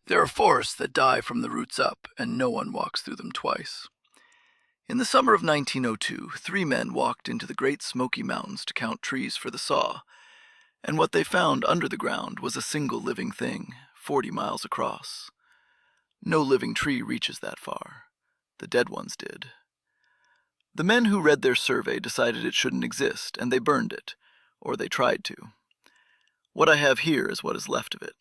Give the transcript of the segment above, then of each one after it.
There are forests that die from the roots up, and no one walks through them twice. In the summer of 1902, 3 men walked into the Great Smoky Mountains to count trees for the saw, and what they found under the ground was a single living thing, 40 miles across. No living tree reaches that far. The dead ones did. The men who read their survey decided it shouldn't exist, and they burned it, or they tried to. What I have here is what is left of it.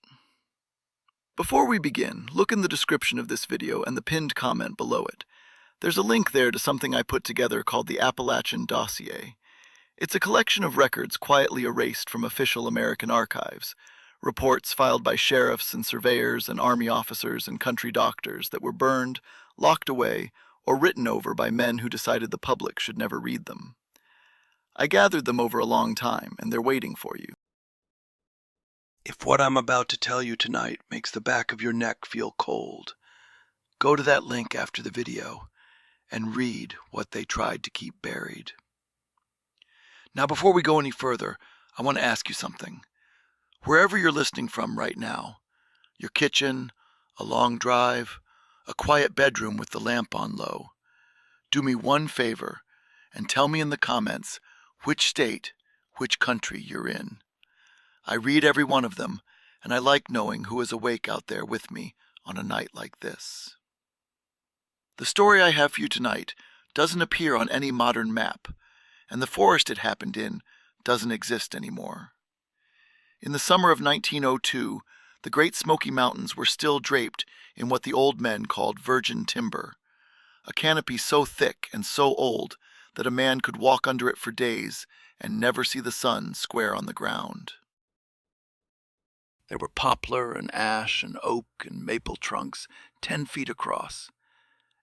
Before we begin, look in the description of this video and the pinned comment below it. There's a link there to something I put together called the Appalachian Dossier. It's a collection of records quietly erased from official American archives, reports filed by sheriffs and surveyors and army officers and country doctors that were burned, locked away, or written over by men who decided the public should never read them. I gathered them over a long time, and they're waiting for you. If what I'm about to tell you tonight makes the back of your neck feel cold, go to that link after the video and read what they tried to keep buried. Now, before we go any further, I want to ask you something. Wherever you're listening from right now, your kitchen, a long drive, a quiet bedroom with the lamp on low, do me one favor and tell me in the comments which state, which country you're in. I read every one of them, and I like knowing who is awake out there with me on a night like this. The story I have for you tonight doesn't appear on any modern map, and the forest it happened in doesn't exist anymore. In the summer of 1902, the Great Smoky Mountains were still draped in what the old men called virgin timber, a canopy so thick and so old that a man could walk under it for days and never see the sun square on the ground. There were poplar and ash and oak and maple trunks 10 feet across,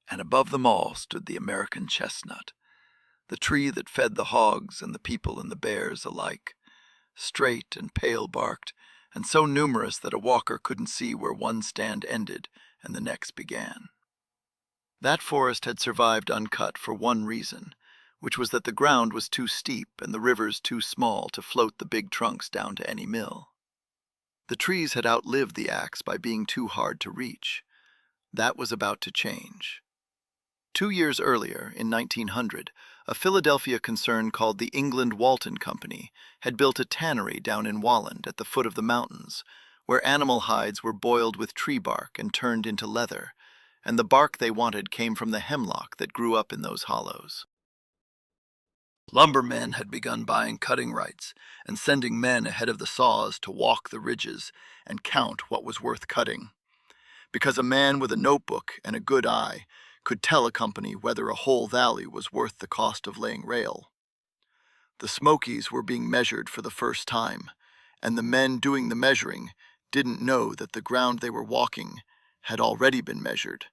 and above them all stood the American chestnut, the tree that fed the hogs and the people and the bears alike, straight and pale-barked, and so numerous that a walker couldn't see where one stand ended and the next began. That forest had survived uncut for one reason, which was that the ground was too steep and the rivers too small to float the big trunks down to any mill. The trees had outlived the axe by being too hard to reach. That was about to change. 2 years earlier, in 1900, a Philadelphia concern called the England Walton Company had built a tannery down in Walland at the foot of the mountains, where animal hides were boiled with tree bark and turned into leather, and the bark they wanted came from the hemlock that grew up in those hollows. Lumbermen had begun buying cutting rights and sending men ahead of the saws to walk the ridges and count what was worth cutting, because a man with a notebook and a good eye could tell a company whether a whole valley was worth the cost of laying rail. The Smokies were being measured for the first time, and the men doing the measuring didn't know that the ground they were walking had already been measured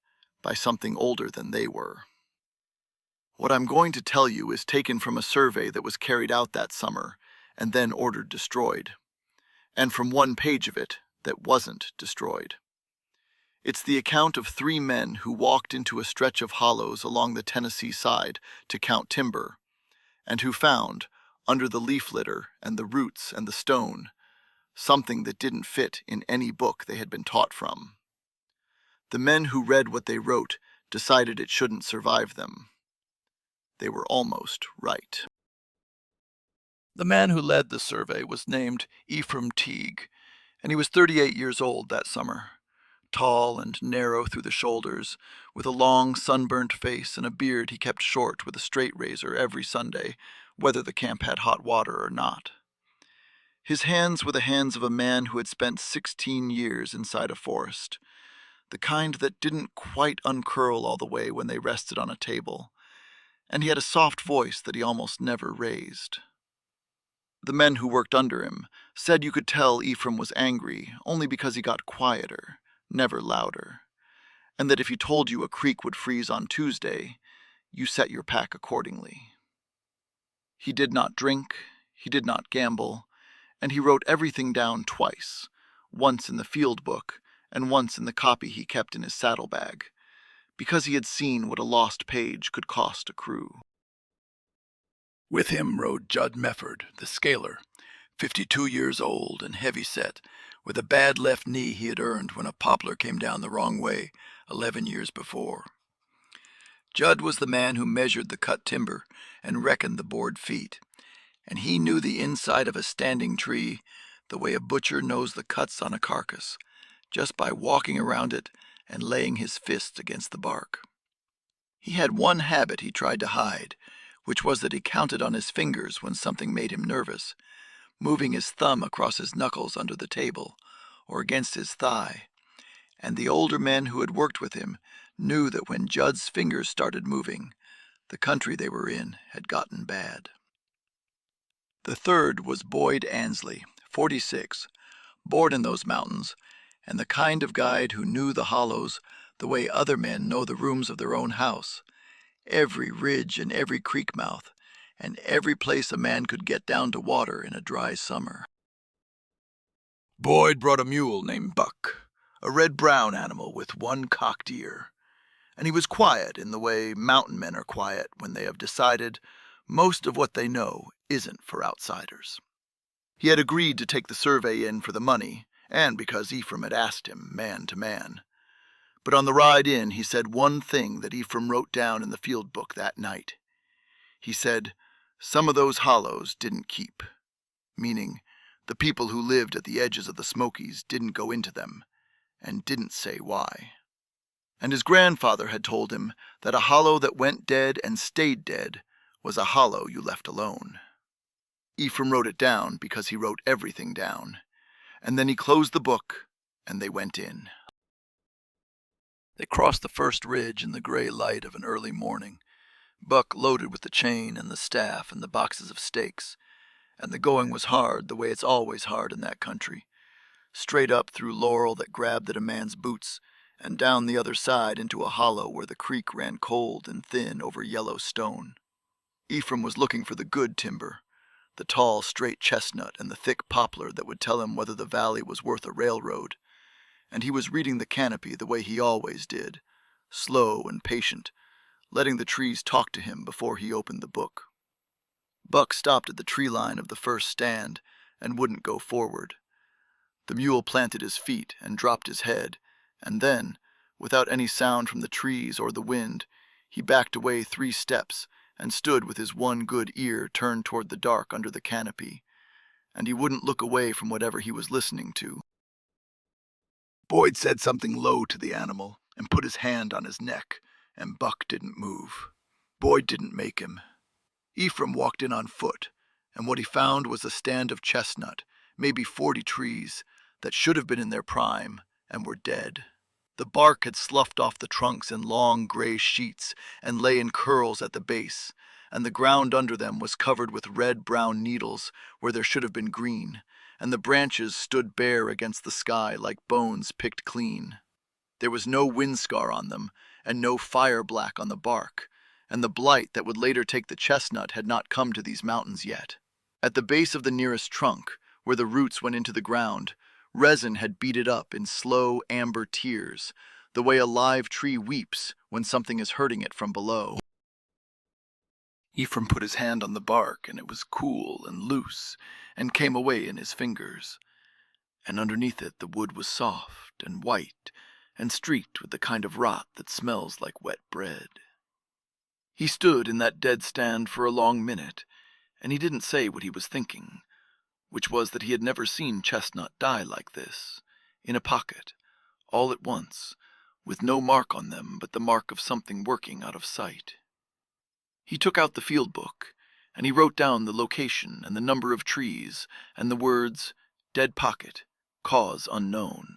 by something older than they were. What I'm going to tell you is taken from a survey that was carried out that summer and then ordered destroyed, and from one page of it that wasn't destroyed. It's the account of 3 men who walked into a stretch of hollows along the Tennessee side to count timber, and who found, under the leaf litter and the roots and the stone, something that didn't fit in any book they had been taught from. The men who read what they wrote decided it shouldn't survive them. They were almost right. The man who led the survey was named Ephraim Teague, and he was 38 years old that summer. Tall and narrow through the shoulders, with a long sunburnt face and a beard he kept short with a straight razor every Sunday, whether the camp had hot water or not. His hands were the hands of a man who had spent 16 years inside a forest, the kind that didn't quite uncurl all the way when they rested on a table, and he had a soft voice that he almost never raised. The men who worked under him said you could tell Ephraim was angry only because he got quieter, never louder, and that if he told you a creek would freeze on Tuesday, you set your pack accordingly. He did not drink, he did not gamble, and he wrote everything down twice, once in the field book and once in the copy he kept in his saddlebag, because he had seen what a lost page could cost a crew. With him rode Judd Mefford, the scaler, 52 years old and heavy-set, with a bad left knee he had earned when a poplar came down the wrong way 11 years before. Judd was the man who measured the cut timber and reckoned the board feet, and he knew the inside of a standing tree the way a butcher knows the cuts on a carcass, just by walking around it and laying his fists against the bark. He had one habit he tried to hide, which was that he counted on his fingers when something made him nervous, moving his thumb across his knuckles under the table or against his thigh, and the older men who had worked with him knew that when Judd's fingers started moving, the country they were in had gotten bad. The third was Boyd Ansley, 46, born in those mountains, and the kind of guide who knew the hollows the way other men know the rooms of their own house, every ridge and every creek mouth, and every place a man could get down to water in a dry summer. Boyd brought a mule named Buck, a red-brown animal with one cocked ear, and he was quiet in the way mountain men are quiet when they have decided most of what they know isn't for outsiders. He had agreed to take the survey in for the money, and because Ephraim had asked him, man to man. But on the ride in, he said one thing that Ephraim wrote down in the field book that night. He said, some of those hollows didn't keep, meaning the people who lived at the edges of the Smokies didn't go into them, and didn't say why. And his grandfather had told him that a hollow that went dead and stayed dead was a hollow you left alone. Ephraim wrote it down because he wrote everything down, and then he closed the book, and they went in. They crossed the first ridge in the gray light of an early morning, Buck loaded with the chain and the staff and the boxes of stakes, and the going was hard the way it's always hard in that country, straight up through laurel that grabbed at a man's boots, and down the other side into a hollow where the creek ran cold and thin over yellow stone. Ephraim was looking for the good timber, the tall, straight chestnut and the thick poplar that would tell him whether the valley was worth a railroad, and he was reading the canopy the way he always did, slow and patient, letting the trees talk to him before he opened the book. Buck stopped at the tree line of the first stand and wouldn't go forward. The mule planted his feet and dropped his head, and then, without any sound from the trees or the wind, he backed away 3 steps and stood with his one good ear turned toward the dark under the canopy, and he wouldn't look away from whatever he was listening to. Boyd said something low to the animal and put his hand on his neck, and Buck didn't move. Boyd didn't make him. Ephraim walked in on foot, and what he found was a stand of chestnut, maybe 40 trees, that should have been in their prime and were dead. The bark had sloughed off the trunks in long gray sheets and lay in curls at the base, and the ground under them was covered with red-brown needles where there should have been green, and the branches stood bare against the sky like bones picked clean. There was no wind scar on them, and no fire black on the bark, and the blight that would later take the chestnut had not come to these mountains yet. At the base of the nearest trunk, where the roots went into the ground, resin had beat it up in slow amber tears, the way a live tree weeps when something is hurting it from below. Ephraim put his hand on the bark, and it was cool and loose, and came away in his fingers. And underneath it the wood was soft and white, and streaked with the kind of rot that smells like wet bread. He stood in that dead stand for a long minute, and he didn't say what he was thinking, which was that he had never seen chestnut die like this, in a pocket, all at once, with no mark on them but the mark of something working out of sight. He took out the field book, and he wrote down the location and the number of trees, and the words, dead pocket, cause unknown.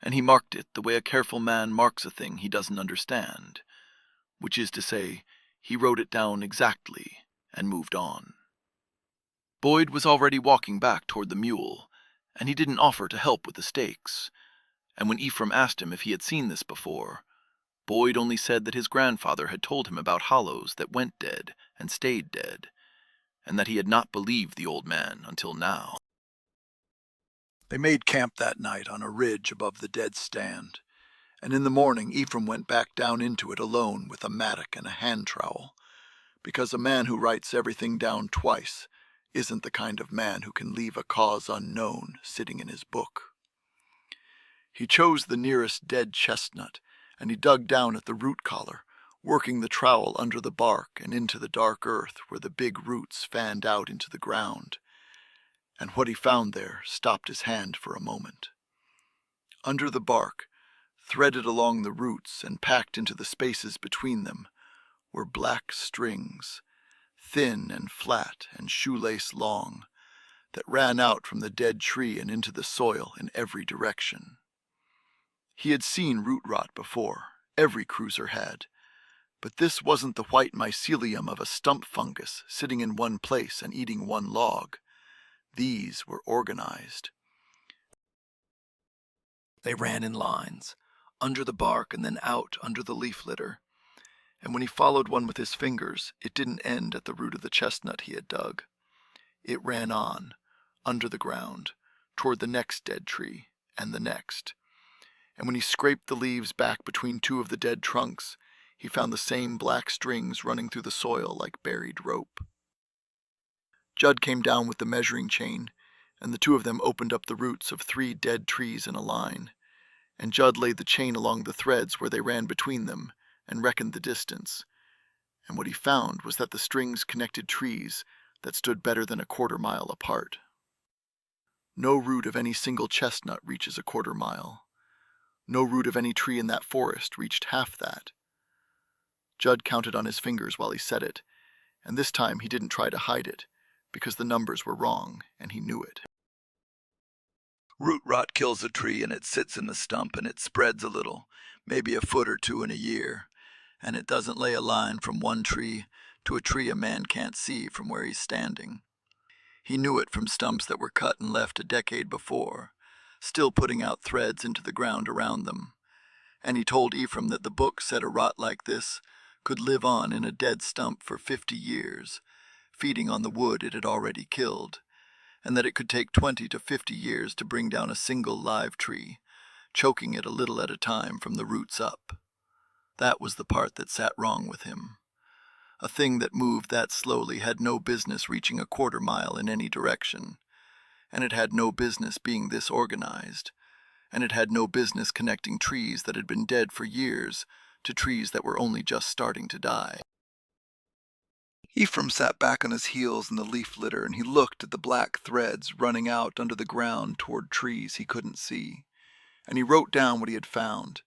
And he marked it the way a careful man marks a thing he doesn't understand, which is to say, he wrote it down exactly and moved on. Boyd was already walking back toward the mule, and he didn't offer to help with the stakes, and when Ephraim asked him if he had seen this before, Boyd only said that his grandfather had told him about hollows that went dead and stayed dead, and that he had not believed the old man until now. They made camp that night on a ridge above the dead stand, and in the morning Ephraim went back down into it alone with a mattock and a hand trowel, because a man who writes everything down twice isn't the kind of man who can leave a cause unknown sitting in his book. He chose the nearest dead chestnut, and he dug down at the root collar, working the trowel under the bark and into the dark earth where the big roots fanned out into the ground. And what he found there stopped his hand for a moment. Under the bark, threaded along the roots and packed into the spaces between them, were black strings, thin and flat and shoelace long, that ran out from the dead tree and into the soil in every direction. He had seen root rot before, every cruiser had, but this wasn't the white mycelium of a stump fungus sitting in one place and eating one log. These were organized. They ran in lines, under the bark and then out under the leaf litter, and when he followed one with his fingers, it didn't end at the root of the chestnut he had dug. It ran on, under the ground, toward the next dead tree, and the next. And when he scraped the leaves back between two of the dead trunks, he found the same black strings running through the soil like buried rope. Judd came down with the measuring chain, and the two of them opened up the roots of 3 dead trees in a line, and Judd laid the chain along the threads where they ran between them, and reckoned the distance, and what he found was that the strings connected trees that stood better than a 1/4 mile apart. No root of any single chestnut reaches a 1/4 mile. No root of any tree in that forest reached half that. Judd counted on his fingers while he said it, and this time he didn't try to hide it, because the numbers were wrong, and he knew it. Root rot kills a tree and it sits in the stump and it spreads a little, maybe a foot or 2 in a year, and it doesn't lay a line from one tree to a tree a man can't see from where he's standing. He knew it from stumps that were cut and left a decade before, still putting out threads into the ground around them, and he told Ephraim that the book said a rot like this could live on in a dead stump for 50 years, feeding on the wood it had already killed, and that it could take 20 to 50 years to bring down a single live tree, choking it a little at a time from the roots up. That was the part that sat wrong with him. A thing that moved that slowly had no business reaching a 1/4 mile in any direction, and it had no business being this organized, and it had no business connecting trees that had been dead for years to trees that were only just starting to die. Ephraim sat back on his heels in the leaf litter, and he looked at the black threads running out under the ground toward trees he couldn't see, and he wrote down what he had found,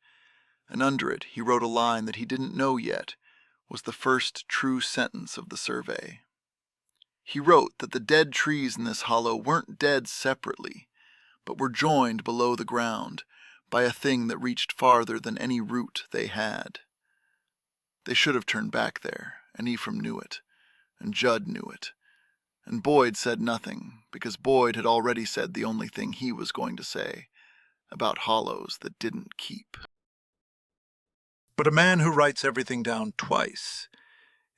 and under it he wrote a line that he didn't know yet was the first true sentence of the survey. He wrote that the dead trees in this hollow weren't dead separately, but were joined below the ground by a thing that reached farther than any root they had. They should have turned back there, and Ephraim knew it, and Judd knew it, and Boyd said nothing, because Boyd had already said the only thing he was going to say about hollows that didn't keep. But a man who writes everything down twice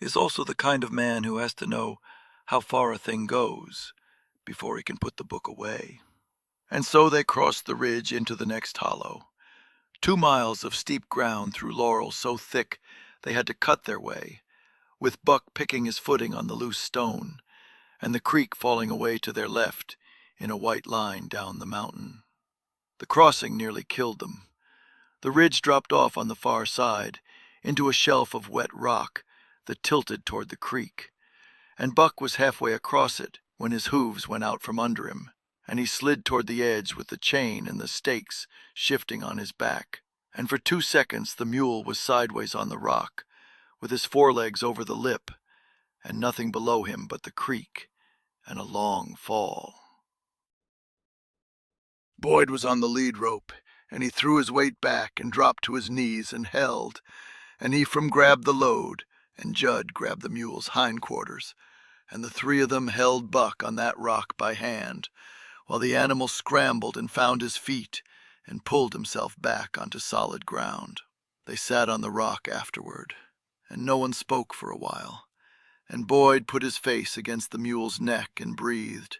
is also the kind of man who has to know how far a thing goes before he can put the book away. And so they crossed the ridge into the next hollow. 2 miles of steep ground through laurel so thick they had to cut their way, with Buck picking his footing on the loose stone, and the creek falling away to their left in a white line down the mountain. The crossing nearly killed them. The ridge dropped off on the far side into a shelf of wet rock that tilted toward the creek, and Buck was halfway across it when his hooves went out from under him, and he slid toward the edge with the chain and the stakes shifting on his back, and for 2 seconds the mule was sideways on the rock, with his forelegs over the lip, and nothing below him but the creek and a long fall. Boyd was on the lead rope, and he threw his weight back and dropped to his knees and held, and Ephraim grabbed the load, and Judd grabbed the mule's hindquarters, and the 3 of them held Buck on that rock by hand, while the animal scrambled and found his feet and pulled himself back onto solid ground. They sat on the rock afterward, and no one spoke for a while, and Boyd put his face against the mule's neck and breathed,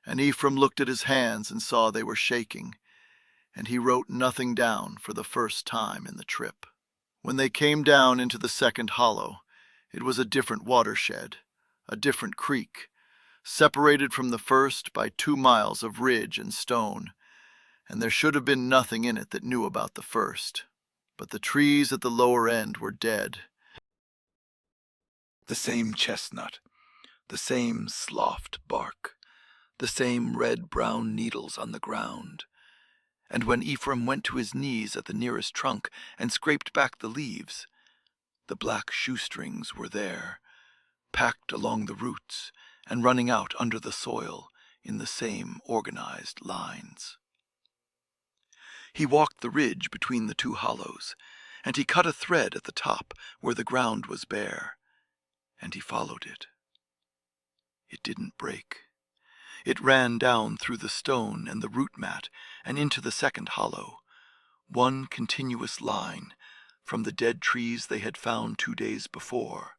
and Ephraim looked at his hands and saw they were shaking, and he wrote nothing down for the first time in the trip. When they came down into the second hollow, it was a different watershed, a different creek, separated from the first by 2 miles of ridge and stone, and there should have been nothing in it that knew about the first. But the trees at the lower end were dead. The same chestnut, the same sloughed bark, the same red-brown needles on the ground. And when Ephraim went to his knees at the nearest trunk and scraped back the leaves, the black shoestrings were there, packed along the roots and running out under the soil in the same organized lines. He walked the ridge between the 2 hollows, and he cut a thread at the top where the ground was bare, and he followed it. It didn't break. It ran down through the stone and the root mat and into the second hollow, one continuous line from the dead trees they had found 2 days before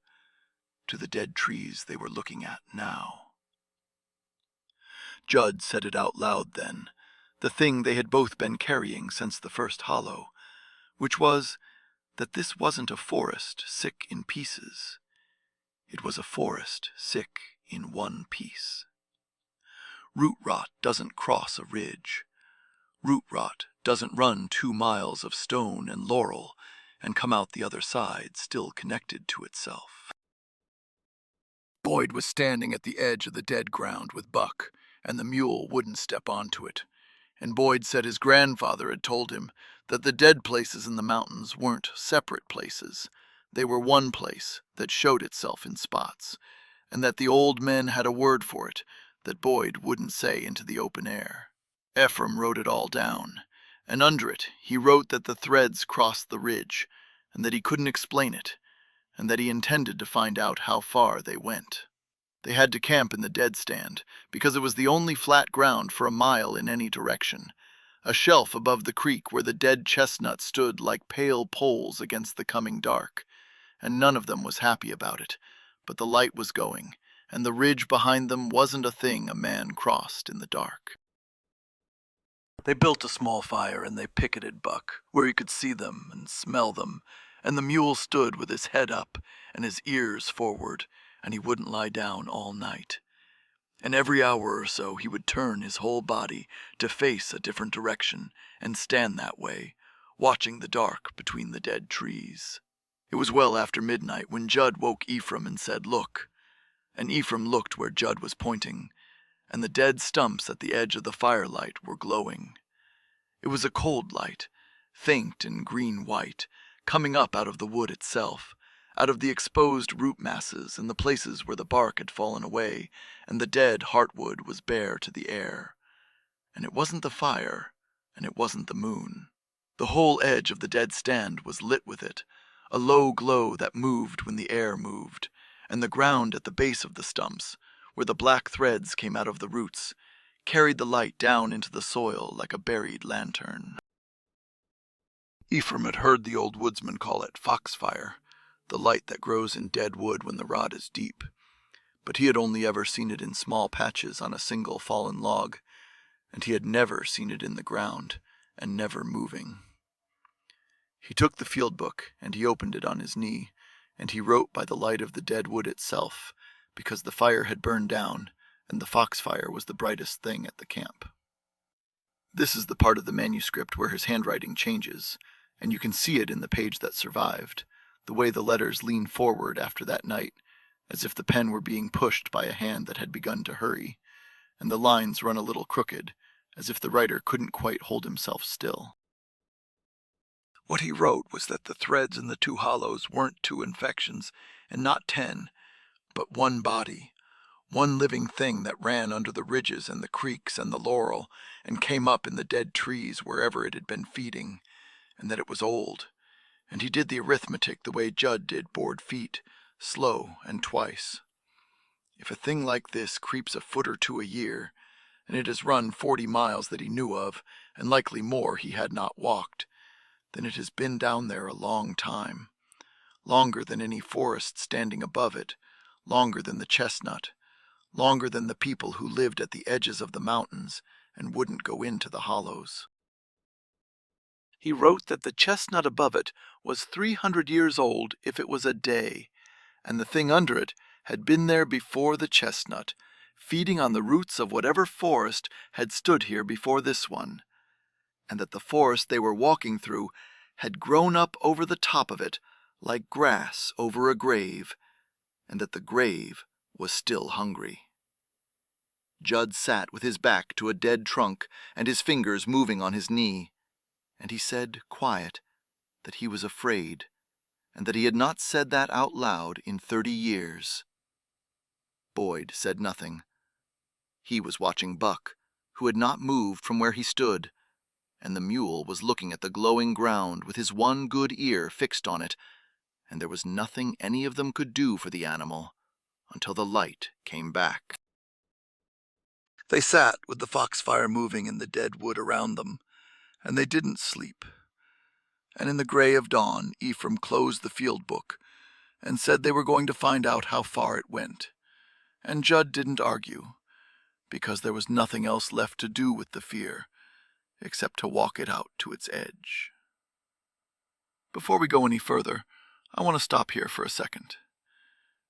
to the dead trees they were looking at now. Judd said it out loud then, the thing they had both been carrying since the first hollow, which was that this wasn't a forest sick in pieces. It was a forest sick in one piece. Root rot doesn't cross a ridge. Root rot doesn't run 2 miles of stone and laurel and come out the other side still connected to itself. Boyd was standing at the edge of the dead ground with Buck, and the mule wouldn't step onto it. And Boyd said his grandfather had told him that the dead places in the mountains weren't separate places. They were one place that showed itself in spots, and that the old men had a word for it that Boyd wouldn't say into the open air. Ephraim wrote it all down, and under it he wrote that the threads crossed the ridge, and that he couldn't explain it, and that he intended to find out how far they went. They had to camp in the dead stand, because it was the only flat ground for a mile in any direction, a shelf above the creek where the dead chestnuts stood like pale poles against the coming dark, and none of them was happy about it, but the light was going, and the ridge behind them wasn't a thing a man crossed in the dark. They built a small fire and they picketed Buck, where he could see them and smell them, and the mule stood with his head up and his ears forward, and he wouldn't lie down all night. And every hour or so he would turn his whole body to face a different direction and stand that way, watching the dark between the dead trees. It was well after midnight when Judd woke Ephraim and said, "Look." And Ephraim looked where Judd was pointing, and the dead stumps at the edge of the firelight were glowing. It was a cold light, faint and green-white, coming up out of the wood itself, out of the exposed root masses and the places where the bark had fallen away and the dead heartwood was bare to the air. And it wasn't the fire, and it wasn't the moon. The whole edge of the dead stand was lit with it, a low glow that moved when the air moved, and the ground at the base of the stumps, where the black threads came out of the roots, carried the light down into the soil like a buried lantern. Ephraim had heard the old woodsman call it foxfire, the light that grows in dead wood when the rot is deep, but he had only ever seen it in small patches on a single fallen log, and he had never seen it in the ground, and never moving. He took the field book, and he opened it on his knee, and he wrote by the light of the dead wood itself, because the fire had burned down, and the foxfire was the brightest thing at the camp. This is the part of the manuscript where his handwriting changes, and you can see it in the page that survived, the way the letters lean forward after that night, as if the pen were being pushed by a hand that had begun to hurry, and the lines run a little crooked, as if the writer couldn't quite hold himself still. What he wrote was that the threads in the 2 hollows weren't 2 infections, and not 10, but one body, one living thing that ran under the ridges and the creeks and the laurel, and came up in the dead trees wherever it had been feeding, and that it was old. And he did the arithmetic the way Judd did board feet, slow and twice. If a thing like this creeps a foot or 2 a year, and it has run 40 miles that he knew of, and likely more he had not walked, then it has been down there a long time, longer than any forest standing above it, longer than the chestnut, longer than the people who lived at the edges of the mountains and wouldn't go into the hollows. He wrote that the chestnut above it was 300 years old if it was a day, and the thing under it had been there before the chestnut, feeding on the roots of whatever forest had stood here before this one, and that the forest they were walking through had grown up over the top of it like grass over a grave, and that the grave was still hungry. Judd sat with his back to a dead trunk and his fingers moving on his knee, and he said, quiet, that he was afraid, and that he had not said that out loud in 30 years. Boyd said nothing. He was watching Buck, who had not moved from where he stood, and the mule was looking at the glowing ground with his one good ear fixed on it, and there was nothing any of them could do for the animal until the light came back. They sat with the foxfire moving in the dead wood around them, and they didn't sleep. And in the gray of dawn, Ephraim closed the field book and said they were going to find out how far it went. And Judd didn't argue, because there was nothing else left to do with the fear except to walk it out to its edge. Before we go any further, I want to stop here for a second.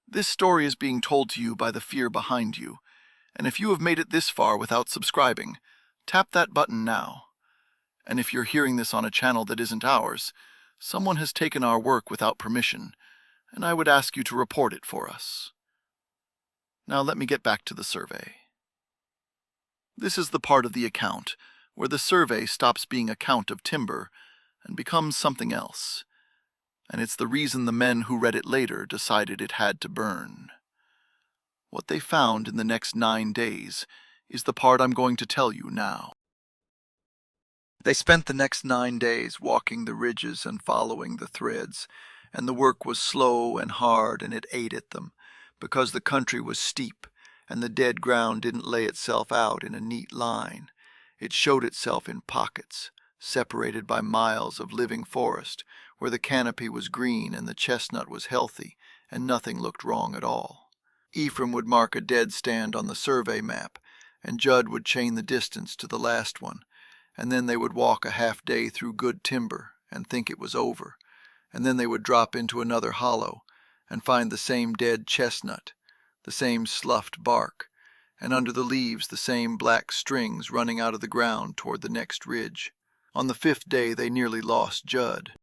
This story is being told to you by the fear behind you, and if you have made it this far without subscribing, tap that button now. And if you're hearing this on a channel that isn't ours, someone has taken our work without permission, and I would ask you to report it for us. Now let me get back to the survey. This is the part of the account where the survey stops being a count of timber and becomes something else, and it's the reason the men who read it later decided it had to burn. What they found in the next 9 days is the part I'm going to tell you now. They spent the next 9 days walking the ridges and following the threads, and the work was slow and hard, and it ate at them, because the country was steep, and the dead ground didn't lay itself out in a neat line. It showed itself in pockets, separated by miles of living forest, where the canopy was green and the chestnut was healthy, and nothing looked wrong at all. Ephraim would mark a dead stand on the survey map, and Judd would chain the distance to the last one, and then they would walk a half day through good timber and think it was over, and then they would drop into another hollow and find the same dead chestnut, the same sloughed bark, and under the leaves the same black strings running out of the ground toward the next ridge. On the 5th day they nearly lost Judd.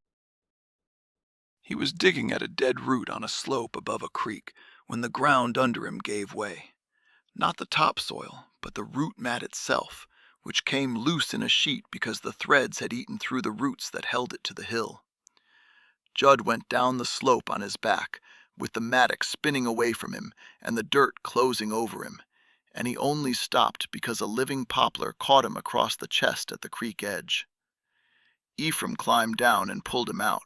He was digging at a dead root on a slope above a creek when the ground under him gave way. Not the topsoil, but the root mat itself, which came loose in a sheet because the threads had eaten through the roots that held it to the hill. Judd went down the slope on his back, with the mattock spinning away from him and the dirt closing over him, and he only stopped because a living poplar caught him across the chest at the creek edge. Ephraim climbed down and pulled him out,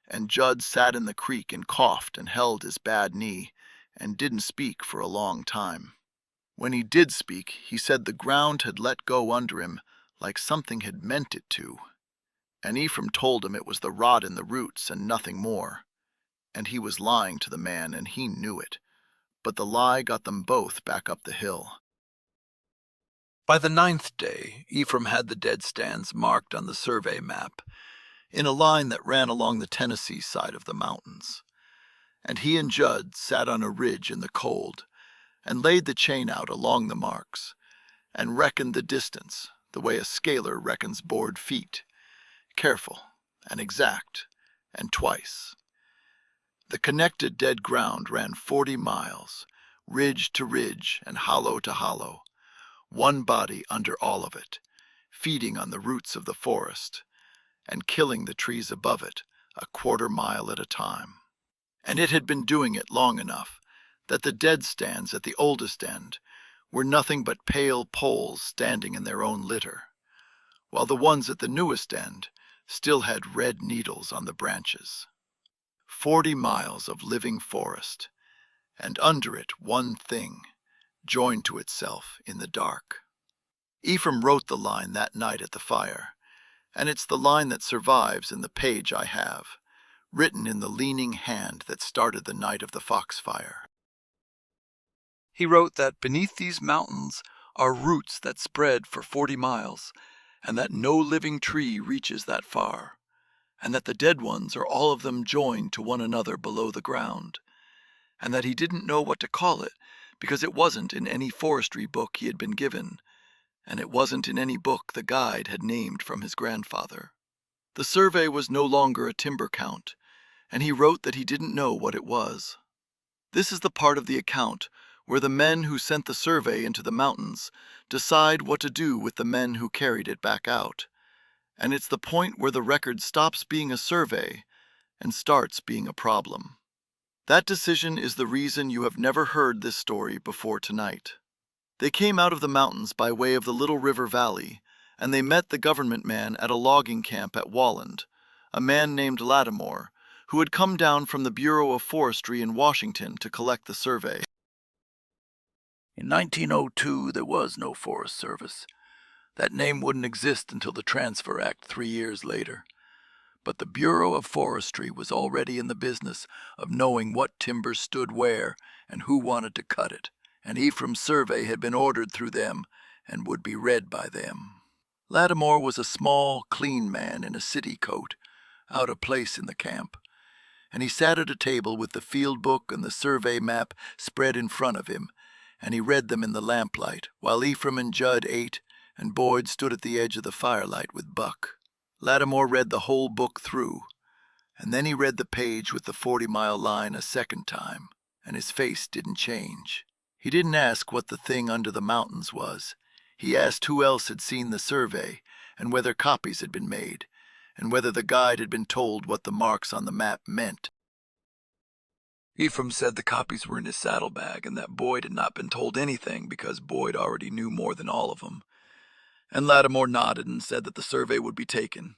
and Judd sat in the creek and coughed and held his bad knee, and didn't speak for a long time. When he did speak, he said the ground had let go under him like something had meant it to, and Ephraim told him it was the rot in the roots and nothing more. And he was lying to the man, and he knew it, but the lie got them both back up the hill. By the 9th day, Ephraim had the dead stands marked on the survey map, in a line that ran along the Tennessee side of the mountains, and he and Judd sat on a ridge in the cold, and laid the chain out along the marks, and reckoned the distance the way a scaler reckons board feet, careful and exact, and twice. The connected dead ground ran 40 miles, ridge to ridge and hollow to hollow, one body under all of it, feeding on the roots of the forest, and killing the trees above it 1/4 mile at a time. And it had been doing it long enough that the dead stands at the oldest end were nothing but pale poles standing in their own litter, while the ones at the newest end still had red needles on the branches. 40 miles of living forest, and under it one thing, joined to itself in the dark. Ephraim wrote the line that night at the fire, and it's the line that survives in the page I have, written in the leaning hand that started the night of the foxfire. He wrote that beneath these mountains are roots that spread for 40 miles, and that no living tree reaches that far, and that the dead ones are all of them joined to one another below the ground, and that he didn't know what to call it because it wasn't in any forestry book he had been given, and it wasn't in any book the guide had named from his grandfather. The survey was no longer a timber count, and he wrote that he didn't know what it was. This is the part of the account where the men who sent the survey into the mountains decide what to do with the men who carried it back out, and it's the point where the record stops being a survey and starts being a problem. That decision is the reason you have never heard this story before tonight. They came out of the mountains by way of the Little River Valley, and they met the government man at a logging camp at Walland, a man named Lattimore, who had come down from the Bureau of Forestry in Washington to collect the survey. In 1902, there was no Forest Service. That name wouldn't exist until the Transfer Act 3 years later. But the Bureau of Forestry was already in the business of knowing what timber stood where and who wanted to cut it, and Ephraim's survey had been ordered through them and would be read by them. Lattimore was a small, clean man in a city coat, out of place in the camp, and he sat at a table with the field book and the survey map spread in front of him, and he read them in the lamplight, while Ephraim and Judd ate, and Boyd stood at the edge of the firelight with Buck. Lattimore read the whole book through, and then he read the page with the 40-mile line a second time, and his face didn't change. He didn't ask what the thing under the mountains was. He asked who else had seen the survey, and whether copies had been made, and whether the guide had been told what the marks on the map meant. Ephraim said the copies were in his saddlebag, and that Boyd had not been told anything because Boyd already knew more than all of them. And Lattimore nodded and said that the survey would be taken,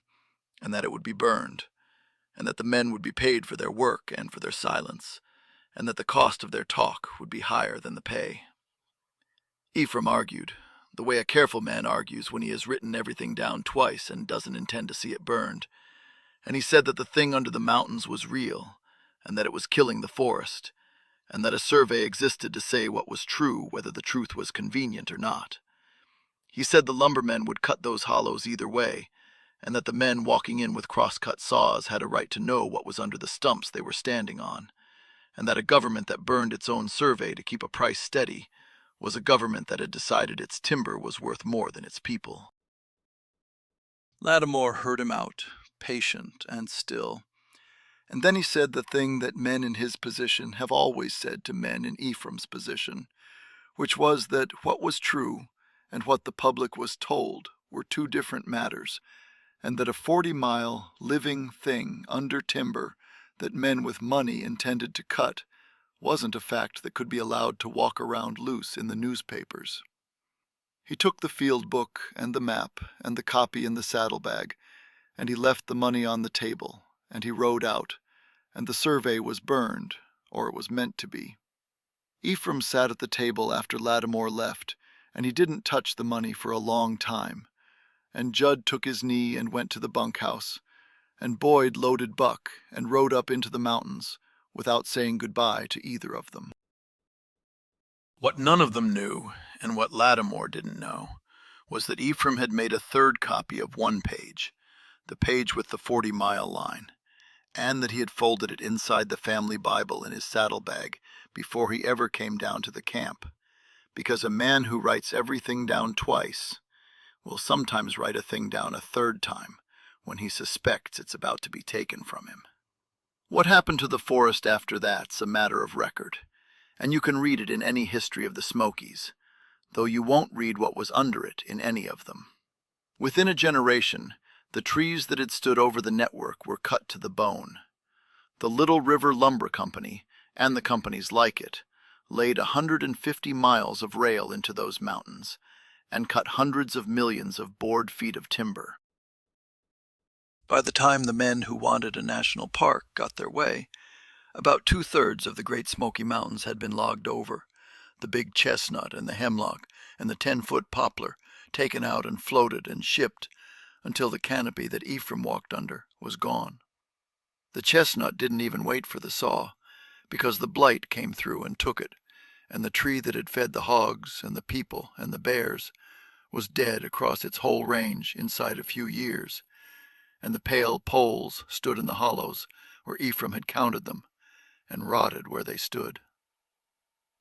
and that it would be burned, and that the men would be paid for their work and for their silence, and that the cost of their talk would be higher than the pay. Ephraim argued, the way a careful man argues when he has written everything down twice and doesn't intend to see it burned, and he said that the thing under the mountains was real, and that it was killing the forest, and that a survey existed to say what was true, whether the truth was convenient or not. He said the lumbermen would cut those hollows either way, and that the men walking in with cross-cut saws had a right to know what was under the stumps they were standing on, and that a government that burned its own survey to keep a price steady was a government that had decided its timber was worth more than its people. Lattimore heard him out, patient and still, and then he said the thing that men in his position have always said to men in Ephraim's position, which was that what was true and what the public was told were two different matters, and that a 40-mile living thing under timber that men with money intended to cut wasn't a fact that could be allowed to walk around loose in the newspapers. He took the field book and the map and the copy in the saddlebag, and he left the money on the table, and he rode out, and the survey was burned, or it was meant to be. Ephraim sat at the table after Lattimore left, and he didn't touch the money for a long time, and Judd took his knee and went to the bunkhouse, and Boyd loaded Buck and rode up into the mountains without saying goodbye to either of them. What none of them knew, and what Lattimore didn't know, was that Ephraim had made a third copy of one page, the page with the 40-mile line, and that he had folded it inside the family Bible in his saddlebag before he ever came down to the camp, because a man who writes everything down twice will sometimes write a thing down a third time when he suspects it's about to be taken from him. What happened to the forest after that's a matter of record, and you can read it in any history of the Smokies, though you won't read what was under it in any of them. Within a generation, the trees that had stood over the network were cut to the bone. The Little River Lumber Company, and the companies like it, laid 150 miles of rail into those mountains, and cut hundreds of millions of board feet of timber. By the time the men who wanted a national park got their way, about 2/3 of the Great Smoky Mountains had been logged over, the big chestnut and the hemlock and the 10-foot poplar taken out and floated and shipped until the canopy that Ephraim walked under was gone. The chestnut didn't even wait for the saw, because the blight came through and took it, and the tree that had fed the hogs and the people and the bears was dead across its whole range inside a few years, and the pale poles stood in the hollows where Ephraim had counted them, and rotted where they stood.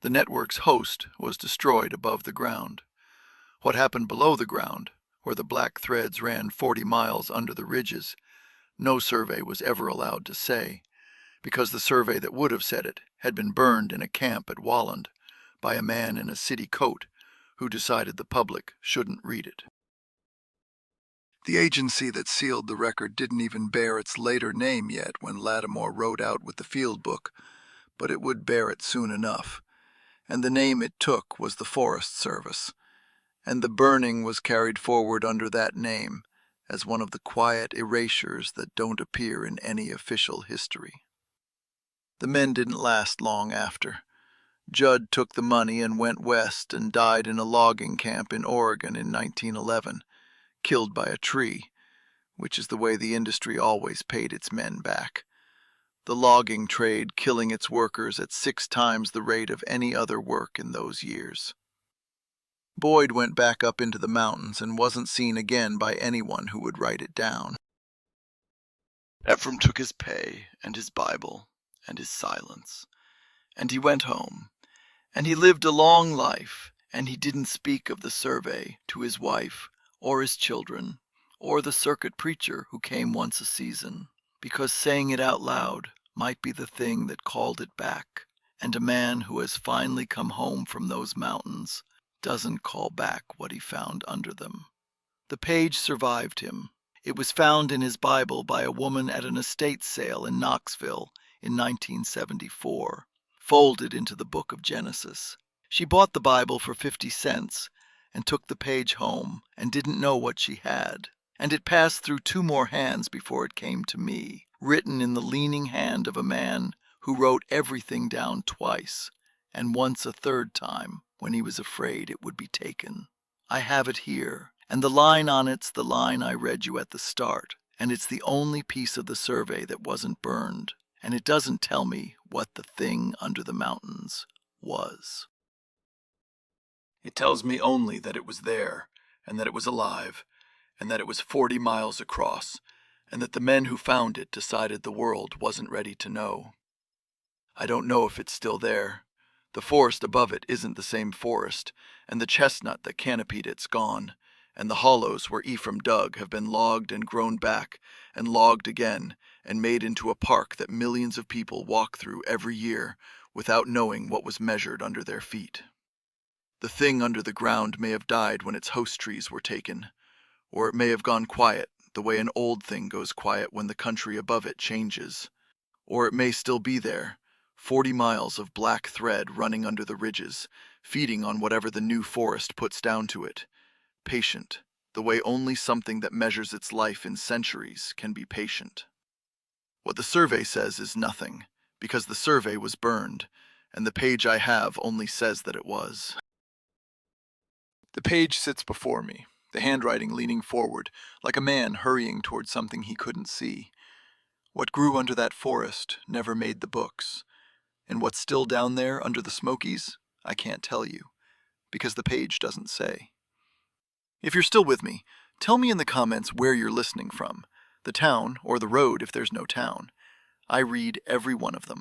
The network's host was destroyed above the ground. What happened below the ground, where the black threads ran 40 miles under the ridges, no survey was ever allowed to say, because the survey that would have said it had been burned in a camp at Walland by a man in a city coat who decided the public shouldn't read it. The agency that sealed the record didn't even bear its later name yet when Lattimore rode out with the field book, but it would bear it soon enough, and the name it took was the Forest Service, and the burning was carried forward under that name as one of the quiet erasures that don't appear in any official history. The men didn't last long after. Judd took the money and went west and died in a logging camp in Oregon in 1911, killed by a tree, which is the way the industry always paid its men back. The logging trade killing its workers at 6 times the rate of any other work in those years. Boyd went back up into the mountains and wasn't seen again by anyone who would write it down. Ephraim took his pay and his Bible and his silence, and he went home, and he lived a long life, and he didn't speak of the survey to his wife or his children or the circuit preacher who came once a season, because saying it out loud might be the thing that called it back, and a man who has finally come home from those mountains doesn't call back what he found under them. The page survived him. It was found in his Bible by a woman at an estate sale in Knoxville in 1974, folded into the book of Genesis. She bought the Bible for 50 cents and took the page home and didn't know what she had. And it passed through 2 more hands before it came to me, written in the leaning hand of a man who wrote everything down twice, and once a 3rd time when he was afraid it would be taken. I have it here, and the line on it's the line I read you at the start, and it's the only piece of the survey that wasn't burned, and it doesn't tell me what the thing under the mountains was. It tells me only that it was there, and that it was alive, and that it was 40 miles across, and that the men who found it decided the world wasn't ready to know. I don't know if it's still there. The forest above it isn't the same forest, and the chestnut that canopied it's gone, and the hollows where Ephraim dug have been logged and grown back, and logged again, and made into a park that millions of people walk through every year without knowing what was measured under their feet. The thing under the ground may have died when its host trees were taken, or it may have gone quiet the way an old thing goes quiet when the country above it changes, or it may still be there, 40 miles of black thread running under the ridges, feeding on whatever the new forest puts down to it, patient, the way only something that measures its life in centuries can be patient. What the survey says is nothing, because the survey was burned, and the page I have only says that it was. The page sits before me, the handwriting leaning forward, like a man hurrying toward something he couldn't see. What grew under that forest never made the books, and what's still down there under the Smokies, I can't tell you, because the page doesn't say. If you're still with me, tell me in the comments where you're listening from, the town or the road if there's no town. I read every one of them.